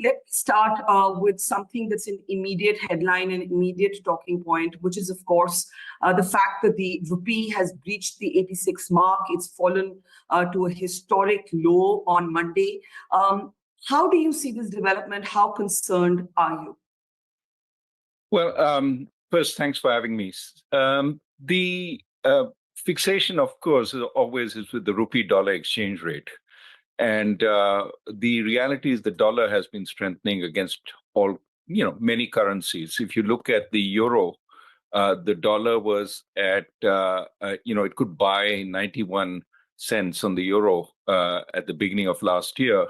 let me start with something that's an immediate headline and immediate talking point, which is, of course, the fact that the rupee has breached the 86 mark. It's fallen to a historic low on Monday. How do you see this development? How concerned are you? Well, first, thanks for having me. The fixation, of course, always is with the rupee-dollar exchange rate. And the reality is the dollar has been strengthening against many currencies. If you look at the euro, the dollar was at, it could buy 91 cents on the euro at the beginning of last year,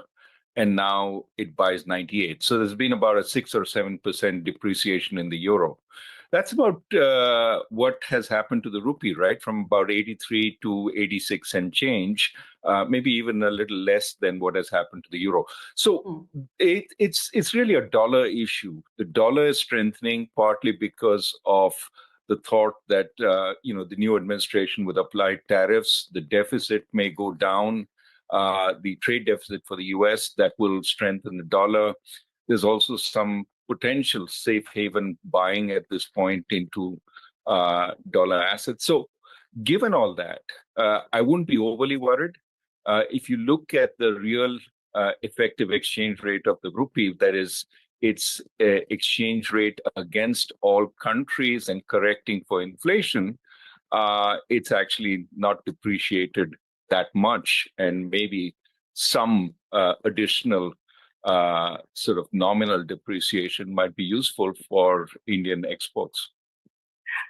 and now it buys 98. So there's been about a 6 or 7% depreciation in the euro. That's about what has happened to the rupee, right? From about 83 to 86 and change, maybe even a little less than what has happened to the euro. So it's really a dollar issue. The dollar is strengthening partly because of the thought that the new administration would apply tariffs. The deficit may go down. The trade deficit for the U.S. that will strengthen the dollar. There's also some potential safe haven buying at this point into dollar assets. So given all that, I wouldn't be overly worried. If you look at the real effective exchange rate of the rupee, that is its exchange rate against all countries and correcting for inflation, it's actually not depreciated that much, and maybe some additional sort of nominal depreciation might be useful for Indian exports.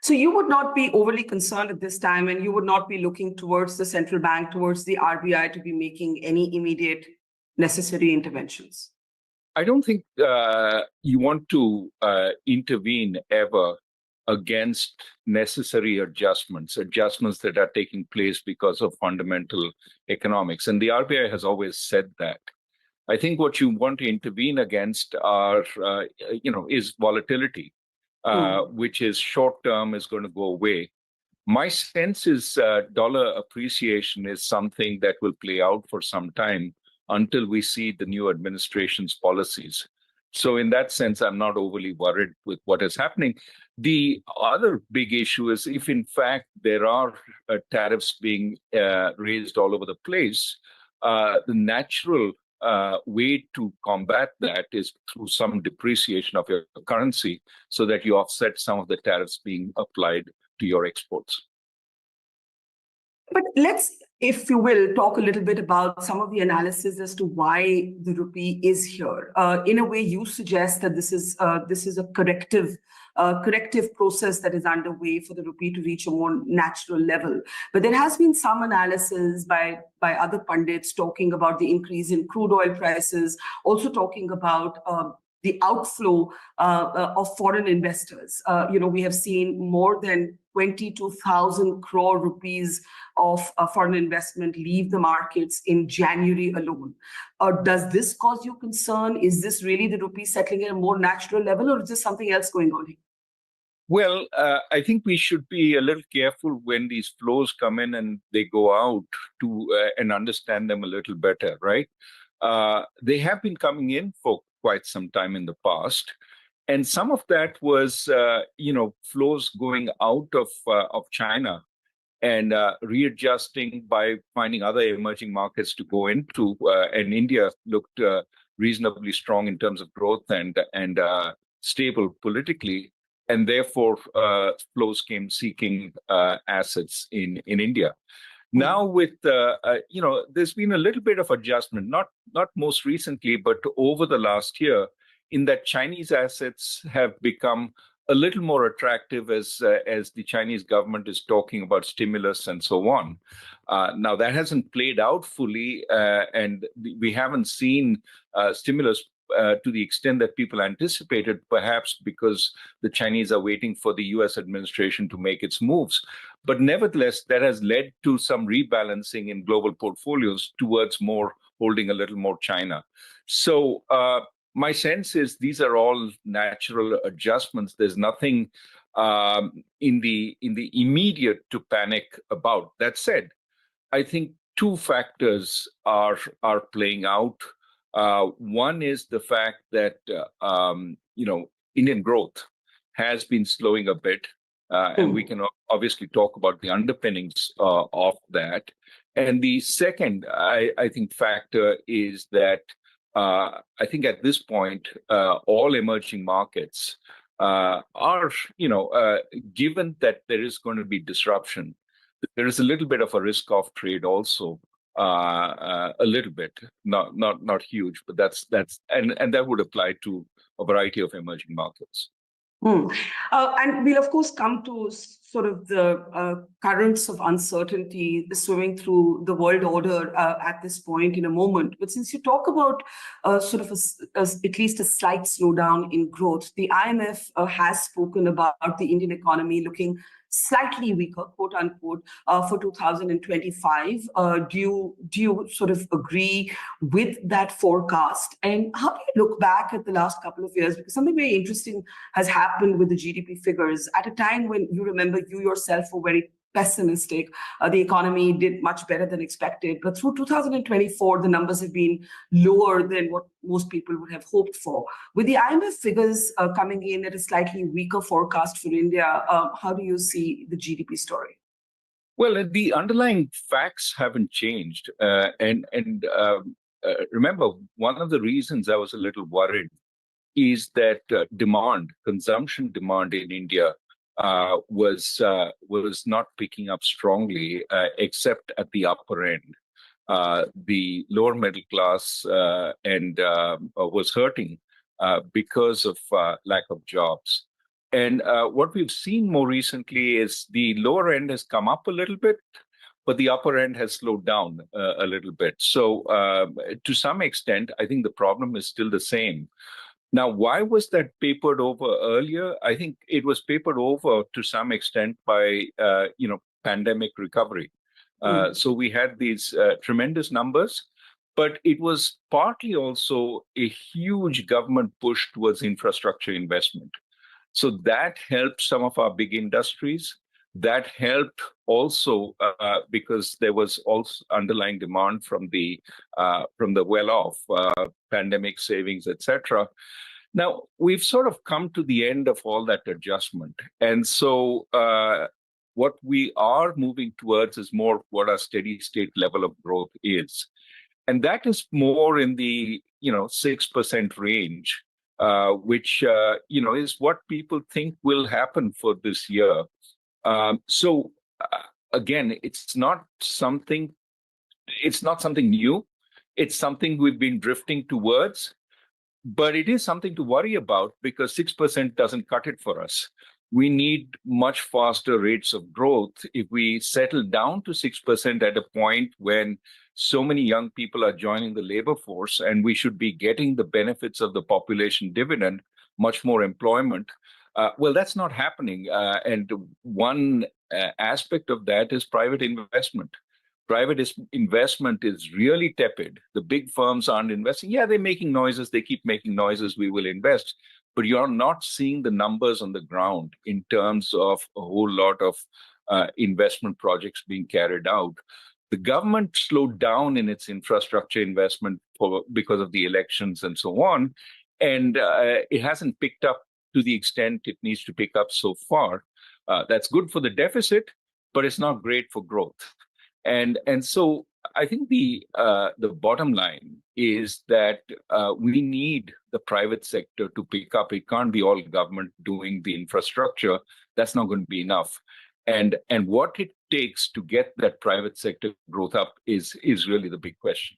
So you would not be overly concerned at this time, and you would not be looking towards the central bank, towards the RBI to be making any immediate necessary interventions? I don't think you want to intervene ever against necessary adjustments that are taking place because of fundamental economics. And the RBI has always said that. I think what you want to intervene against is volatility, which is short-term, is going to go away. My sense is dollar appreciation is something that will play out for some time until we see the new administration's policies. So in that sense, I'm not overly worried with what is happening. The other big issue is if, in fact, there are tariffs being raised all over the place, the natural way to combat that is through some depreciation of your currency so that you offset some of the tariffs being applied to your exports. But let's, if you will, talk a little bit about some of the analysis as to why the rupee is here. In a way, you suggest that this is a corrective process that is underway for the rupee to reach a more natural level. But there has been some analysis by other pundits talking about the increase in crude oil prices, also talking about the outflow of foreign investors. We have seen more than 22,000 crore rupees of foreign investment leave the markets in January alone. Does this cause you concern? Is this really the rupee settling at a more natural level, or is there something else going on here? Well, I think we should be a little careful when these flows come in and they go out to and understand them a little better, right? They have been coming in for quite some time in the past. And some of that was, flows going out of China and readjusting by finding other emerging markets to go into. And India looked reasonably strong in terms of growth and stable politically. And therefore, flows came seeking assets in India. Now with, there's been a little bit of adjustment, not most recently, but over the last year, in that Chinese assets have become a little more attractive as the Chinese government is talking about stimulus and so on. Now, that hasn't played out fully, and we haven't seen stimulus to the extent that people anticipated, perhaps because the Chinese are waiting for the US administration to make its moves. But nevertheless, that has led to some rebalancing in global portfolios towards more holding a little more China. So my sense is these are all natural adjustments. There's nothing in the immediate to panic about. That said, I think two factors are playing out One is the fact that Indian growth has been slowing a bit, and we can obviously talk about the underpinnings of that. And the second, I think, factor is that I think at this point, all emerging markets are, given that there is going to be disruption, there is a little bit of a risk off trade also, a little bit, not huge, but that's and that would apply to a variety of emerging markets. And we'll, of course, come to sort of the currents of uncertainty swimming through the world order at this point in a moment. But since you talk about sort of at least a slight slowdown in growth, the IMF has spoken about the Indian economy looking slightly weaker, quote unquote, for 2025. Do you sort of agree with that forecast? And how do you look back at the last couple of years? Because something very interesting has happened with the GDP figures at a time when you remember you yourself were very pessimistic. The economy did much better than expected. But through 2024, the numbers have been lower than what most people would have hoped for. With the IMF figures coming in at a slightly weaker forecast for India, how do you see the GDP story? Well, the underlying facts haven't changed. Remember, one of the reasons I was a little worried is that consumption demand in India was not picking up strongly, except at the upper end. The lower middle class was hurting because of lack of jobs. And what we've seen more recently is the lower end has come up a little bit, but the upper end has slowed down a little bit. So to some extent, I think the problem is still the same. Now, why was that papered over earlier? I think it was papered over to some extent by, pandemic recovery. So we had these tremendous numbers, but it was partly also a huge government push towards infrastructure investment. So that helped some of our big industries. That helped also because there was also underlying demand from the well-off pandemic savings, etc. Now, we've sort of come to the end of all that adjustment. And so what we are moving towards is more what our steady state level of growth is. And that is more in the 6% range, which is what people think will happen for this year. So again, it's not something new. It's something we've been drifting towards, but it is something to worry about because 6% doesn't cut it for us. We need much faster rates of growth. If we settle down to 6% at a point when so many young people are joining the labor force and we should be getting the benefits of the population dividend, much more employment, well, that's not happening. And one aspect of that is private investment. Private investment is really tepid. The big firms aren't investing. Yeah, they're making noises. They keep making noises. We will invest. But you're not seeing the numbers on the ground in terms of a whole lot of investment projects being carried out. The government slowed down in its infrastructure investment because of the elections and so on. And it hasn't picked up to the extent it needs to pick up so far. That's good for the deficit, but it's not great for growth. And so I think the bottom line is that we need the private sector to pick up. It can't be all government doing the infrastructure. That's not going to be enough. And what it takes to get that private sector growth up is really the big question.